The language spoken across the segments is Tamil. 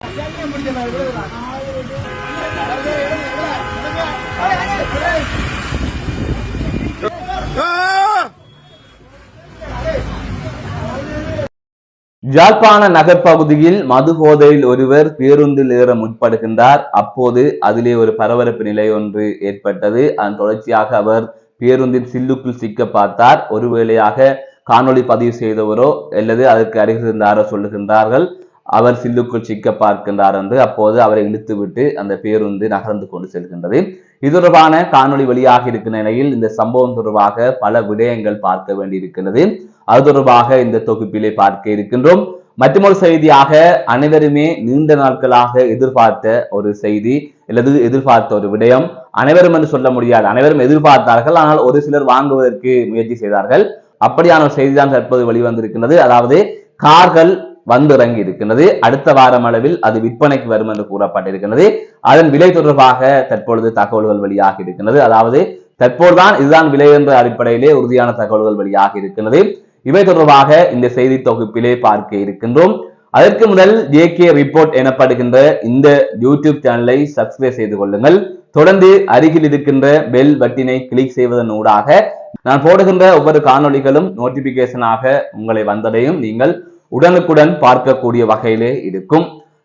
யாழ்ப்பாண நகர் பகுதியில் மது போதையில் ஒருவர் பேருந்தில் ஏற முற்படுகின்றார். அப்போது அதிலே ஒரு பரபரப்பு நிலை ஒன்று ஏற்பட்டது. அதன் தொடர்ச்சியாக அவர் பேருந்தின் சில்லுக்குள் சிக்க பார்த்தார். ஒருவேளையாக காணொளி பதிவு செய்தவரோ அல்லது அதற்கு அருகில் இருந்தாரோ சொல்லுகின்றார்கள் அவர் சில்லுக்குள் சிக்க பார்க்கின்றார் என்று. அப்போது அவரை இழுத்துவிட்டு அந்த பேருந்து நகர்ந்து கொண்டு செல்கின்றது. இது தொடர்பான காணொளி வெளியாக இருக்கிற நிலையில் இந்த சம்பவம் தொடர்பாக பல விடயங்கள் பார்க்க வேண்டியிருக்கிறது. அது தொடர்பாக இந்த தொகுப்பிலே பார்க்க இருக்கின்றோம். மற்றொரு செய்தியாக அனைவருமே நீண்ட நாட்களாக எதிர்பார்த்த ஒரு செய்தி அல்லது எதிர்பார்த்த ஒரு விடயம், அனைவரும் என்று சொல்ல முடியாது, அனைவரும் எதிர்பார்த்தார்கள், ஆனால் ஒரு சிலர் வாங்குவதற்கு முயற்சி செய்தார்கள். அப்படியான ஒரு செய்தி தான் தற்போது வெளிவந்திருக்கின்றது. அதாவது கார்கள் வந்து இறங்கி இருக்கின்றது. அடுத்த வாரம் அளவில் அது விற்பனைக்கு வரும் என்று கூறப்பட்டிருக்கிறது. அதன் விலை தொடர்பாக தற்பொழுது தகவல்கள் வெளியாக இருக்கின்றது. அதாவது தற்போதுதான் இதுதான் விலை என்ற அடிப்படையிலே உறுதியான தகவல்கள் வெளியாக இருக்கின்றது. இவை தொடர்பாக இந்த செய்தி தொகுப்பிலே பார்க்க இருக்கின்றோம். அதற்கு முதல் JK ரிப்போர்ட் எனப்படுகின்ற இந்த யூடியூப் சேனலை சப்ஸ்கிரைப் செய்து கொள்ளுங்கள். தொடர்ந்து அருகில் இருக்கின்ற பெல் பட்டினை கிளிக் செய்வதன் ஊடாக நான் போடுகின்ற ஒவ்வொரு காணொளிகளும் நோட்டிபிகேஷனாக உங்களை வந்தடையும். நீங்கள் உடனுக்குடன் பார்க்கக்கூடிய வகையிலே இருக்கும்.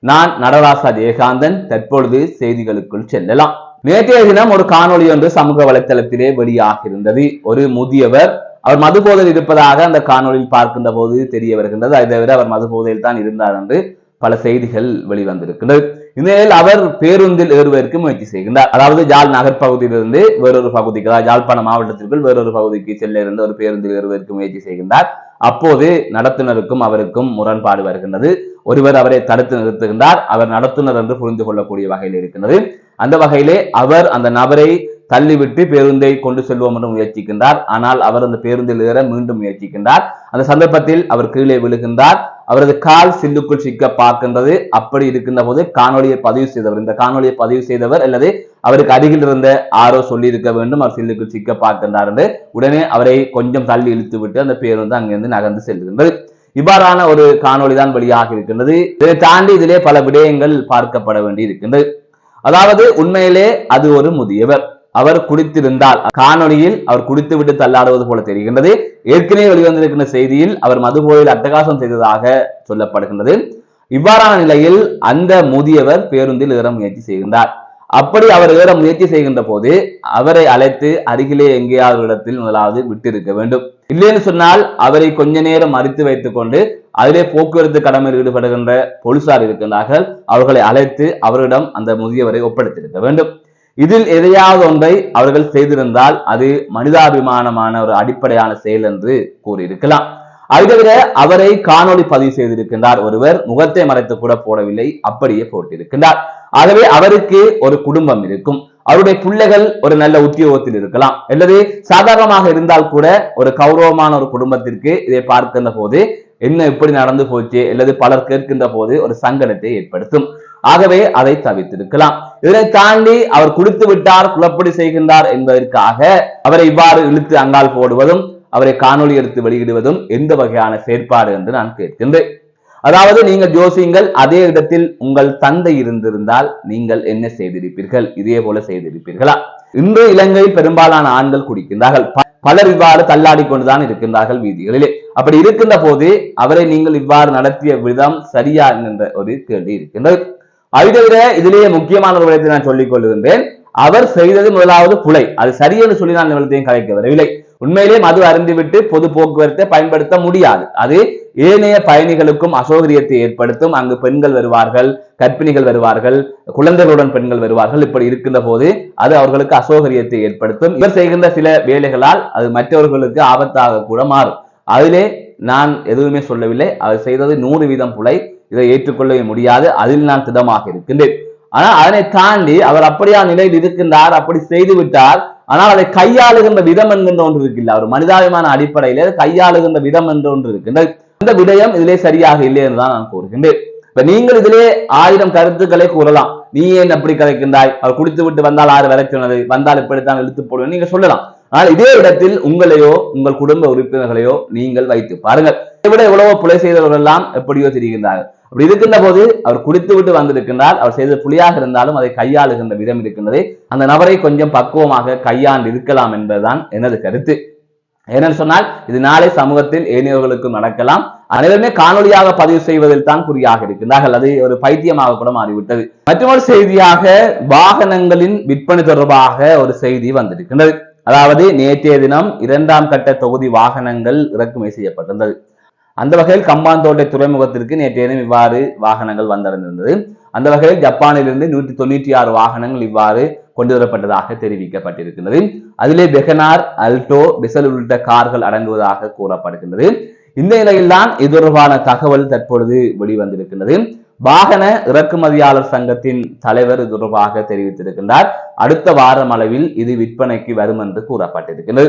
நான் நடராசா ஜெயகாந்தன். தற்பொழுது செய்திகளுக்குள் செல்லலாம். நேற்றைய தினம் ஒரு காணொளி ஒன்று சமூக வலைத்தளத்திலே வெளியாக இருந்தது. ஒரு முதியவர் அவர் மது போதையில் இருப்பதாக அந்த காணொலியில் பார்க்கின்ற போது தெரிய வருகின்றது. அதை தவிர அவர் மது போதையில் தான் இருந்தார் என்று பல செய்திகள் வெளிவந்திருக்கின்றது. இந்நிலையில் அவர் பேருந்தில் ஏறுவதற்கு முயற்சி செய்கின்றார். அதாவது யாழ் நகர் பகுதியிலிருந்து வேறொரு பகுதிக்கு, அதாவது யாழ்ப்பாண மாவட்டத்திற்குள் வேறொரு பகுதிக்கு செல்ல இருந்த ஒரு பேருந்தில் ஏறுவதற்கு முயற்சி செய்கின்றார். அப்போது நடத்துனருக்கும் அவருக்கும் முரண்பாடு வருகின்றது. ஒருவர் அவரை தடுத்து நிறுத்துகின்றார். அவர் நடத்துனர் என்று புரிந்து கொள்ளக்கூடிய வகையில் இருக்கின்றது. அந்த வகையிலே அவர் அந்த நபரை தள்ளிவிட்டு பேருந்தை கொண்டு செல்வோம் என்று முயற்சிக்கின்றார். ஆனால் அவர் அந்த பேருந்தில் ஏற மீண்டும் முயற்சிக்கின்றார். அந்த சந்தர்ப்பத்தில் அவர் கீழே விழுகின்றார். அவரது கால் சில்லுக்குள் சிக்க பார்க்கின்றது. அப்படி இருக்கின்ற போது காணொலியை பதிவு செய்தவர், இந்த காணொலியை பதிவு செய்தவர் அல்லது அவருக்கு அருகில் இருந்த ஆரோ சொல்லி இருக்க வேண்டும் அவர் சில்லுக்குள் சிக்க பார்க்கின்றார் என்று. உடனே அவரை கொஞ்சம் தள்ளி இழுத்து விட்டு அந்த பேருந்து அங்கிருந்து நகர்ந்து செல்கின்றது. இவ்வாறான ஒரு காணொலி தான் வெளியாக இருக்கின்றது. இதை தாண்டி இதிலே பல விடயங்கள் பார்க்கப்பட வேண்டி இருக்கின்றது. அதாவது உண்மையிலே அது ஒரு முதியவர். அவர் குடித்திருந்தால் காணொலியில் அவர் குடித்து விட்டு தள்ளாடுவது போல தெரிகின்றது. ஏற்கனவே வெளிவந்திருக்கின்ற செய்தியில் அவர் மதுபோதையில் அட்டகாசம் செய்ததாக சொல்லப்படுகின்றது. இவ்வாறான நிலையில் அந்த முதியவர் பேருந்தில் ஏற முயற்சி செய்கின்றார். அப்படி அவர் ஏற முயற்சி செய்கின்ற போது அவரை அழைத்து அருகிலே எங்கேயாவது இடத்தில் முதலாவது விட்டிருக்க வேண்டும். இல்லைன்னு சொன்னால் அவரை கொஞ்ச நேரம் மறித்து வைத்துக் கொண்டு அதிலே போக்குவரத்து கடமையில் ஈடுபடுகின்ற போலீசார் இருக்கின்றார்கள், அவர்களை அழைத்து அவரிடம் அந்த முதியவரை ஒப்படைத்திருக்க வேண்டும். இதில் எதையாவது ஒன்றை அவர்கள் செய்திருந்தால் அது மனிதாபிமானமான ஒரு அடிப்படையான செயல் என்று கூறியிருக்கலாம். அதை தவிர அவரை காணொலி பதிவு செய்திருக்கின்றார். ஒருவர் முகத்தை மறைத்து கூட போடவில்லை, அப்படியே போட்டிருக்கின்றார். ஆகவே அவருக்கு ஒரு குடும்பம் இருக்கும், அவருடைய பிள்ளைகள் ஒரு நல்ல உத்தியோகத்தில் இருக்கலாம், அல்லது சாதாரணமாக இருந்தால் கூட ஒரு கௌரவமான ஒரு குடும்பத்திற்கு இதை பார்க்கின்ற போது என்ன இப்படி நடந்து போச்சு அல்லது பலர் கேட்கின்ற போது ஒரு சங்கடத்தை ஏற்படுத்தும். ஆகவே அதை தவிர்த்திருக்கலாம். இதனை தாண்டி அவர் குடித்து விட்டார், குழப்படி செய்கின்றார் என்பதற்காக அவரை இவ்வாறு இழுத்து அங்கால் போடுவதும் அவரை காணொலி எடுத்து வெளியிடுவதும் எந்த வகையான செயற்பாடு என்று நான் கேட்கின்றேன். அதாவது நீங்கள் யோசியுங்கள், அதே இடத்தில் உங்கள் தந்தை இருந்திருந்தால் நீங்கள் என்ன செய்திருப்பீர்கள்? இதே போல செய்திருப்பீர்களா? இன்று இலங்கையில் பெரும்பாலான ஆண்கள் குடிக்கின்றார்கள். பலர் இவ்வாறு தள்ளாடி கொண்டுதான் இருக்கின்றார்கள் வீதிகளிலே. அப்படி இருக்கின்ற போது அவரை நீங்கள் இவ்வாறு நடத்திய விதம் சரியா என்ற ஒரு கேள்வி இருக்கின்றது. அதை தவிர இதிலேயே முக்கியமான ஒரு விடயத்தை நான் சொல்லிக் கொள்கின்றேன். அவர் செய்தது முதலாவது புலை, அது சரியென்று சொல்லி நான் நிலத்தையும் கலைக்க வரவில்லை. உண்மையிலே மது அருந்திவிட்டு பொது போக்குவரத்தை பயன்படுத்த முடியாது. அது ஏனைய பயணிகளுக்கும் அசௌகரியத்தை ஏற்படுத்தும். அங்கு பெண்கள் வருவார்கள், கர்ப்பிணிகள் வருவார்கள், குழந்தைகளுடன் பெண்கள் வருவார்கள். இப்படி இருக்கின்ற போது அது அவர்களுக்கு அசௌகரியத்தை ஏற்படுத்தும். இவர் செய்கின்ற சில வேலைகளால் அது மற்றவர்களுக்கு ஆபத்தாக கூட மாறும். அதிலே நான் எதுவுமே சொல்லவில்லை. அவர் செய்தது 100% புலை, இதை ஏற்றுக்கொள்ளவே முடியாது. அதில் நான் திடமாக இருக்கின்றேன். ஆனால் அதனை தாண்டி அவர் அப்படியா நிலையில் இருக்கின்றார், அப்படி செய்து விட்டார். ஆனால் அதை கையாளுகின்ற விதம் என்கின்ற ஒன்று இருக்கில்ல, அவர் மனிதாபிமான அடிப்படையில கையாளுகின்ற விதம் என்ற ஒன்று இருக்கின்ற இந்த விடயம் இதிலே சரியாக இல்லை என்றுதான் நான் கூறுகின்றேன். இப்ப நீங்கள் இதிலே 1000 கருத்துக்களை கூறலாம். நீ ஏன் அப்படி கதைக்கின்றாய், அவர் குடித்து விட்டு வந்தால் ஆறு வரை சொன்னது, வந்தால் இப்படித்தான் இழுத்து போடுவேன் நீங்க சொல்லலாம். ஆனால் இதே இடத்தில் உங்களையோ உங்கள் குடும்ப உறுப்பினர்களையோ நீங்கள் வைத்து பாருங்கள். இதை விட எவ்வளவோ புலை செய்தவர்கள் எல்லாம் எப்படியோ தெரிகின்றார்கள். அப்படி இருக்கின்ற போது அவர் குடித்து விட்டு வந்திருக்கின்றார். அவர் செய்த புலியாக இருந்தாலும் அதை கையாளுகின்ற விதம் இருக்கின்றது. அந்த நபரை கொஞ்சம் பக்குவமாக கையாண்டு இருக்கலாம் என்பதுதான் எனது கருத்து. ஏனென்று சொன்னால் இது நாளை சமூகத்தில் ஏனையவர்களுக்கும் நடக்கலாம். அனைவருமே காணொலியாக பதிவு செய்வதில் தான் குறியாக இருக்கின்றார்கள். அது ஒரு பைத்தியமாக கூட மாறிவிட்டது. மற்றொரு செய்தியாக வாகனங்களின் விற்பனை தொடர்பாக ஒரு செய்தி வந்திருக்கின்றது. அதாவது நேற்றைய தினம் 2ஆம் கட்ட தொகுதி வாகனங்கள் இறக்குமதி செய்யப்பட்டிருந்தது. அந்த வகையில் கம்பாந்தோட்டை துறைமுகத்திற்கு நேற்றைய தினம் இவ்வாறு வாகனங்கள் வந்தடைந்திருந்தது. அந்த வகையில் ஜப்பானிலிருந்து 196 வாகனங்கள் இவ்வாறு கொண்டு வரப்பட்டதாக தெரிவிக்கப்பட்டிருக்கின்றது. அதிலே பெகனார், அல்டோ, பெசல் உள்ளிட்ட கார்கள் அடங்குவதாக கூறப்படுகின்றது. இந்த நிலையில்தான் இது தொடர்பான தகவல் தற்பொழுது வெளிவந்திருக்கின்றது. வாகன இறக்குமதியாளர் சங்கத்தின் தலைவர் இது தொடர்பாக தெரிவித்திருக்கின்றார். அடுத்த வாரம் அளவில் இது விற்பனைக்கு வரும் என்று கூறப்பட்டிருக்கிறது.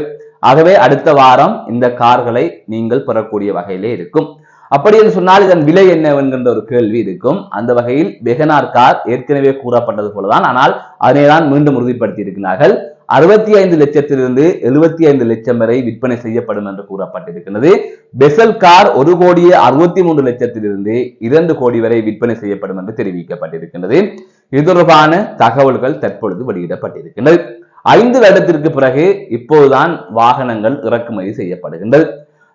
ஆகவே அடுத்த வாரம் இந்த கார்களை நீங்கள் பெறக்கூடிய வகையிலே இருக்கும். அப்படி என்று சொன்னால் இதன் விலை என்ன என்கின்ற ஒரு கேள்வி இருக்கும். அந்த வகையில் பெகனார் கார் ஏற்கனவே கூறப்பட்டது போலதான், ஆனால் அதனை தான் மீண்டும் உறுதிப்படுத்தி இருக்கிறார்கள். 65 லட்சத்திலிருந்து 75 லட்சம் வரை விற்பனை செய்யப்படும் என்று கூறப்பட்டிருக்கிறது. பெசல் கார் 1,63 லட்சத்திலிருந்து 2 கோடி வரை விற்பனை செய்யப்படும் என்று தெரிவிக்கப்பட்டிருக்கின்றது. இது தொடர்பான தகவல்கள் தற்பொழுது வெளியிடப்பட்டிருக்கின்றது. 5 வருடத்திற்கு பிறகு இப்போதுதான் வாகனங்கள் இறக்குமதி செய்யப்படுகின்றது.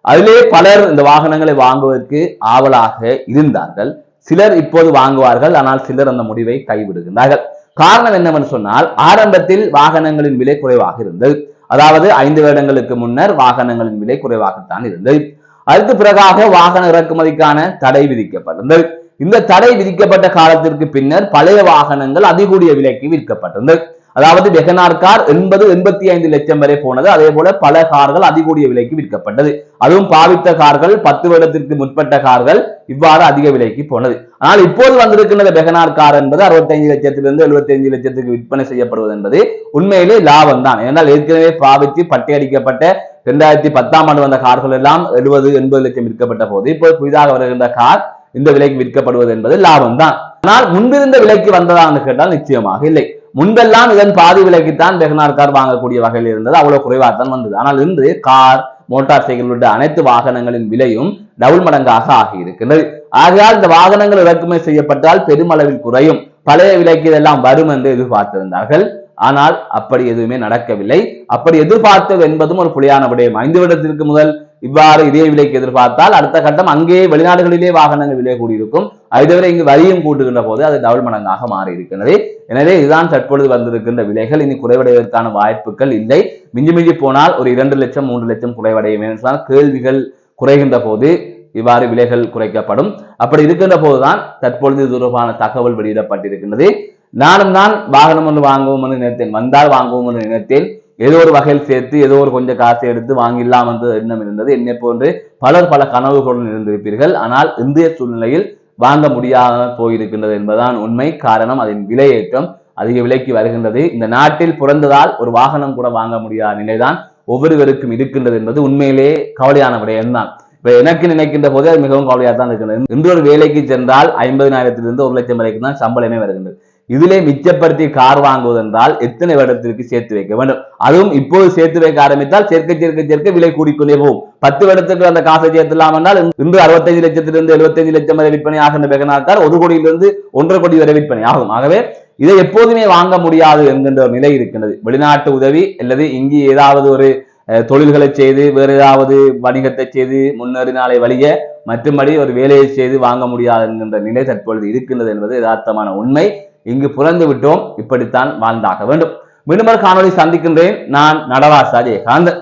அதிலே பலர் இந்த வாகனங்களை வாங்குவதற்கு ஆவலாக இருந்தார்கள். சிலர் இப்போது வாங்குவார்கள், ஆனால் சிலர் அந்த முடிவை கைவிடுகின்றார்கள். காரணம் என்னவென்று சொன்னால், ஆரம்பத்தில் வாகனங்களின் விலை குறைவாக இருந்தது. அதாவது 5 வருடங்களுக்கு முன்னர் வாகனங்களின் விலை குறைவாகத்தான் இருந்தது. அதுக்கு பிறகாக வாகன இறக்குமதிக்கான தடை விதிக்கப்பட்டிருந்தது. இந்த தடை விதிக்கப்பட்ட காலத்திற்கு பின்னர் பழைய வாகனங்கள் அதிகூடிய விலைக்கு விற்கப்பட்டிருந்தது. அதாவது பெகனார் கார் 80-85 லட்சம் வரை போனது. அதே போல பல கார்கள் அதிகூடிய விலைக்கு விற்கப்பட்டது. அதுவும் பாவித்த கார்கள் 10 வருடத்திற்கு முற்பட்ட கார்கள் இவ்வாறு அதிக விலைக்கு போனது. ஆனால் இப்போது வந்திருக்கின்ற பெகனார் கார் என்பது 65 லட்சத்திலிருந்து 75 லட்சத்துக்கு விற்பனை செய்யப்படுவது என்பது உண்மையிலே லாபம் தான். ஏனென்றால் ஏற்கனவே பாவித்து பட்டையடிக்கப்பட்ட 2010ஆம் ஆண்டு வந்த கார்கள் எல்லாம் 70-80 லட்சம் விற்கப்பட்ட போது இப்போது புதிதாக வருகின்ற கார் இந்த விலைக்கு விற்கப்படுவது என்பது லாபம் தான். ஆனால் முன்பிருந்த விலைக்கு வந்ததா என்று கேட்டால் நிச்சயமாக இல்லை. முன்பெல்லாம் இதன் பாதி விலைக்குத்தான் பெகனார் கார் வாங்கக்கூடிய வகையில் இருந்தது. அவ்வளவு குறைவாகத்தான் வந்தது. ஆனால் இன்று கார், மோட்டார் சைக்கிள் உள்ளிட்ட அனைத்து வாகனங்களின் விலையும் டபுள் மடங்காக ஆகியிருக்கின்றது. ஆகையால் இந்த வாகனங்கள் இறக்குமதி செய்யப்பட்டால் பெருமளவில் குறையும், பழைய விலைக்கு இதெல்லாம் வரும் என்று எதிர்பார்த்திருந்தார்கள். ஆனால் அப்படி எதுவுமே நடக்கவில்லை. அப்படி எதிர்பார்த்தது என்பதும் ஒரு புலியான விடயம். 5 வருடத்திற்கு முதல் இவ்வாறு இதே விலைக்கு எதிர்பார்த்தால் அடுத்த கட்டம் அங்கே வெளிநாடுகளிலே வாகனங்கள் விலை கூடியிருக்கும். அதை தவிர இங்கு வரியும் கூட்டுகின்ற போது அது டபுள் மடங்காக மாறி இருக்கிறது. எனவே இதுதான் தற்பொழுது வந்திருக்கின்ற விலைகள். இனி குறைவடைவதற்கான வாய்ப்புகள் இல்லை. மிஞ்சி மிஞ்சி போனால் ஒரு 2 லட்சம் 3 லட்சம் குறைவடையும். என்றால் கேள்விகள் குறைகின்ற போது இவ்வாறு விலைகள் குறைக்கப்படும். அப்படி இருக்கின்ற போதுதான் தற்பொழுது இது தொடர்பான தகவல் வெளியிடப்பட்டிருக்கின்றது. நானும் தான் வாகனம் ஒன்று வாங்குவோம் என்று நினைத்தேன், வந்தால் வாங்குவோம் என்று நினைத்தேன். ஏதோ ஒரு வகையில் சேர்த்து ஏதோ ஒரு கொஞ்சம் காசை எடுத்து வாங்கிடலாம் என்று எண்ணம் இருந்தது. என்னை போன்று பலர் பல கனவுகளுடன் இருந்திருப்பீர்கள். ஆனால் இந்திய சூழ்நிலையில் வாங்க முடியாமல் போயிருக்கின்றது என்பதுதான் உண்மை. காரணம் அதன் விலையேற்றம் அதிக விலைக்கு வருகின்றது. இந்த நாட்டில் பிறந்ததால் ஒரு வாகனம் கூட வாங்க முடியாத நிலைதான் ஒவ்வொருவருக்கும் இருக்கின்றது என்பது உண்மையிலே கவலையான விடயம்தான். இப்ப எனக்கு நினைக்கின்ற போது அது மிகவும் கவலையாக தான் இருக்கின்றது. இன்று ஒரு வேலைக்கு சென்றால் 50,000 1 லட்சம் வரைக்கும் தான் சம்பளமே வருகின்றது. இதிலே மிச்சப்படுத்தி கார் வாங்குவதென்றால் எத்தனை வருடத்திற்கு சேர்த்து வைக்க வேண்டும்? அதுவும் இப்போது சேர்த்து வைக்க ஆரம்பித்தால் சேர்க்க விலை கூடிக்கொண்டே போகும். 10 வருடத்துக்கு அந்த காசை சேர்த்துலாம் என்றால் இன்று 65 லட்சத்திலிருந்து 75 லட்சம் வரை விற்பனை ஆகின்ற பெகனார் கார் 1 கோடியிலிருந்து 1.5 கோடி வரை விற்பனை ஆகும். ஆகவே இதை எப்போதுமே வாங்க முடியாது என்கின்ற ஒரு நிலை இருக்கின்றது. வெளிநாட்டு உதவி அல்லது இங்கு ஏதாவது ஒரு தொழில்களை செய்து வேறு ஏதாவது வணிகத்தை செய்து முன்னேறினாலே வழிய மற்றும்படி ஒரு வேலையை செய்து வாங்க முடியாது என்கின்ற நிலை தற்பொழுது இருக்கின்றது என்பது யதார்த்தமான உண்மை. இங்கு புறந்து விட்டோம், இப்படித்தான் வாழ்ந்தாக வேண்டும். மீண்டும் காணொலி சந்திக்கின்றேன். நான் நடராஜ் ஜெயகாந்தன்.